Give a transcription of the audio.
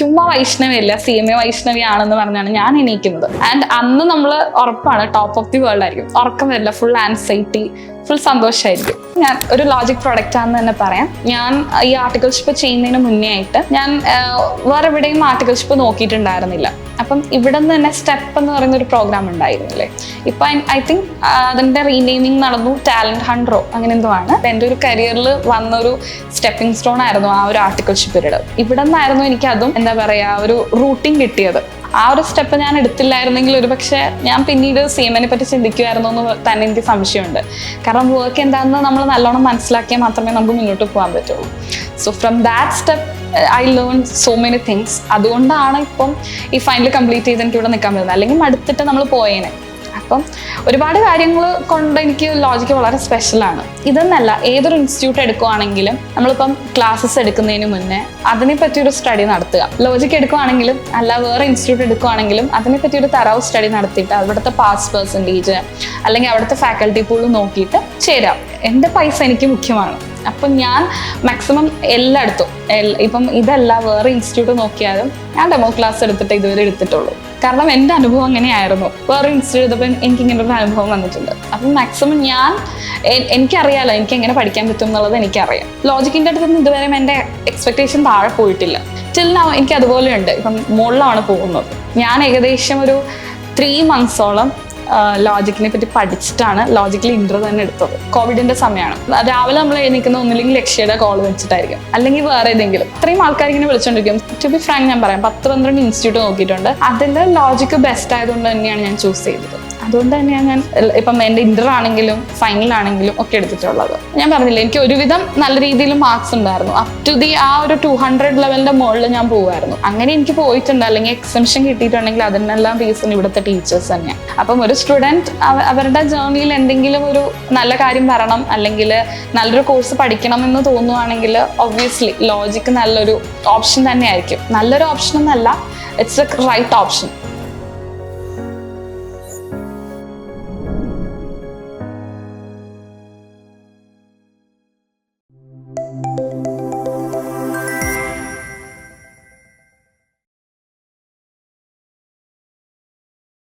ചുമ്മാ വൈഷ്ണവിയല്ല, CMA വൈഷ്ണവി ആണെന്ന് പറഞ്ഞാണ് ഞാൻ എണീക്കുന്നത്. ആൻഡ് അന്ന് നമ്മൾ ഉറപ്പാണ് ടോപ്പ് ഓഫ് ദി വേൾഡ് ആയിരിക്കും. ഉറക്കം വരില്ല, ഫുൾ ആൻസൈറ്റി, ഫുൾ സന്തോഷമായിരിക്കും. ഞാൻ ഒരു ലോജിക് പ്രൊഡക്റ്റ് ആണെന്ന് തന്നെ പറയാം. ഞാൻ ഈ ആർട്ടിക്കിൾഷിപ്പ് ചെയ്യുന്നതിന് മുന്നേ ആയിട്ട് ഞാൻ വേറെ എവിടെയും ആർട്ടിക്കിൾഷിപ്പ് നോക്കിയിട്ടുണ്ടായിരുന്നില്ല. അപ്പം ഇവിടെ നിന്ന് തന്നെ സ്റ്റെപ്പ് എന്ന് പറയുന്ന ഒരു പ്രോഗ്രാം ഉണ്ടായിരുന്നില്ലേ. ഇപ്പൊ ഐ തിങ്ക് അതിന്റെ റീനെയിമിങ് നടന്നു, ടാലന്റ് ഹണ്ടറോ അങ്ങനെ എന്തോ ആണ്. എൻ്റെ ഒരു കരിയറിൽ വന്നൊരു സ്റ്റെപ്പിംഗ് സ്റ്റോൺ ആയിരുന്നു ആ ഒരു ആർട്ടിക്കിൾഷിപ്പ് പീരീഡ്. ഇവിടെ നിന്നായിരുന്നു എനിക്ക് അതും എന്താ പറയാ ഒരു റൂട്ടിങ് കിട്ടിയത്. ആ ഒരു സ്റ്റെപ്പ് ഞാൻ എടുത്തില്ലായിരുന്നെങ്കിൽ ഒരു പക്ഷേ ഞാൻ പിന്നീട് CMA പറ്റി ചിന്തിക്കുമായിരുന്നു എന്ന് തന്നെ എനിക്ക് സംശയമുണ്ട്. കാരണം വർക്ക് എന്താണെന്ന് നമ്മൾ നല്ലോണം മനസ്സിലാക്കിയാൽ മാത്രമേ നമുക്ക് മുന്നോട്ട് പോകാൻ പറ്റുള്ളൂ. So from that step I learn so many things. അതുകൊണ്ടാണ് ഇപ്പം ഈ ഫൈനൽ കംപ്ലീറ്റ് ചെയ്ത് എനിക്ക് ഇവിടെ നിൽക്കാൻ പറ്റുന്നത്. അല്ലെങ്കിൽ മടുത്തിട്ട് നമ്മൾ പോയേനെ. അപ്പം ഒരുപാട് കാര്യങ്ങൾ കൊണ്ട് എനിക്ക് ലോജിക്ക് വളരെ സ്പെഷ്യലാണ്. ഇതെന്നല്ല, ഏതൊരു ഇൻസ്റ്റിറ്റ്യൂട്ട് എടുക്കുവാണെങ്കിലും നമ്മളിപ്പം ക്ലാസ്സസ് എടുക്കുന്നതിന് മുന്നേ അതിനെപ്പറ്റി ഒരു സ്റ്റഡി നടത്തുക. ലോജിക്ക് എടുക്കുവാണെങ്കിലും അല്ല വേറെ ഇൻസ്റ്റിറ്റ്യൂട്ട് എടുക്കുവാണെങ്കിലും അതിനെപ്പറ്റി ഒരു തറവ് സ്റ്റഡി നടത്തിയിട്ട് അവിടുത്തെ പാസ് പെർസെൻറ്റേജ് അല്ലെങ്കിൽ അവിടുത്തെ ഫാക്കൽറ്റി പൂൾ നോക്കിയിട്ട് ചേരാം. എൻ്റെ പൈസ എനിക്ക് മുഖ്യമാണ്. അപ്പം ഞാൻ മാക്സിമം എല്ലായിടത്തും ഇപ്പം ഇതല്ല വേറെ ഇൻസ്റ്റിറ്റ്യൂട്ട് നോക്കിയാലും ഞാൻ ഡെമോ ക്ലാസ് എടുത്തിട്ട് ഇതുവരെ എടുത്തിട്ടുള്ളൂ. കാരണം എൻ്റെ അനുഭവം അങ്ങനെയായിരുന്നു. വേറെ ഇൻസ്റ്റിറ്റ്യൂട്ട് ചെയ്തപ്പോൾ എനിക്ക് ഇങ്ങനെ ഒരു അനുഭവം വന്നിട്ടുണ്ട്. അപ്പം മാക്സിമം എനിക്കറിയാലോ എനിക്ക് എങ്ങനെ പഠിക്കാൻ പറ്റും എന്നുള്ളത് എനിക്കറിയാം. ലോജിക്കിൻ്റെ അടുത്ത് നിന്ന് ഇതുവരെ എൻ്റെ എക്സ്പെക്ടേഷൻ താഴെ പോയിട്ടില്ല. ടിൽ നൗ എനിക്ക് അതുപോലെ ഉണ്ട്. ഇപ്പം മുകളിലാണ് പോകുന്നത്. ഞാൻ ഏകദേശം ഒരു 3 months-ഓളം ലോജിക്കിനെ പറ്റി പഠിച്ചിട്ടാണ് ലോജിക്കൽ ഇൻട്രോ തന്നെ എടുത്തത്. കോവിഡിന്റെ സമയമാണ്. രാവിലെ നമ്മൾ എണീക്കുന്ന ഒന്നില്ലെങ്കിൽ ലക്ഷ്യയുടെ കോൾ വെച്ചിട്ടായിരിക്കും, അല്ലെങ്കിൽ വേറെ ഏതെങ്കിലും. ഇത്രയും ആൾക്കാർ ഇങ്ങനെ വിളിച്ചോണ്ടിരിക്കും. ടു ബി ഫ്രാങ്ക് ഞാൻ പറയാം, 10-12 ഇൻസ്റ്റിറ്റ്യൂട്ട് നോക്കിയിട്ടുണ്ട്. അതിൽ ലോജിക്ക് ബെസ്റ്റ് ആയതുകൊണ്ട് തന്നെയാണ് ഞാൻ ചൂസ് ചെയ്തത്. അതുകൊണ്ട് തന്നെയാണ് ഞാൻ ഇപ്പം എൻ്റെ ഇന്റർ ആണെങ്കിലും ഫൈനലാണെങ്കിലും ഒക്കെ എടുത്തിട്ടുള്ളത്. ഞാൻ പറഞ്ഞില്ലേ, എനിക്ക് ഒരുവിധം നല്ല രീതിയിൽ മാർക്സ് ഉണ്ടായിരുന്നു. അപ് ടു ദി ആ ഒരു 200 ലെവലിന്റെ മുകളിൽ ഞാൻ പോകുമായിരുന്നു. അങ്ങനെ എനിക്ക് പോയിട്ടുണ്ട്. അല്ലെങ്കിൽ എക്സംഷൻ കിട്ടിയിട്ടുണ്ടെങ്കിൽ അതിനെല്ലാം റീസൺ ഇവിടുത്തെ ടീച്ചേഴ്സ് തന്നെയാണ്. അപ്പം ഒരു സ്റ്റുഡൻറ് അവരുടെ ജേർണിയിൽ എന്തെങ്കിലും ഒരു നല്ല കാര്യം വരണം അല്ലെങ്കിൽ നല്ലൊരു കോഴ്സ് പഠിക്കണം എന്ന് തോന്നുവാണെങ്കിൽ ഒബ്വിയസ്ലി ലോജിക്ക് നല്ലൊരു ഓപ്ഷൻ തന്നെയായിരിക്കും. നല്ലൊരു ഓപ്ഷൻ എന്നല്ല, ഇറ്റ്സ് എ റൈറ്റ് ഓപ്ഷൻ.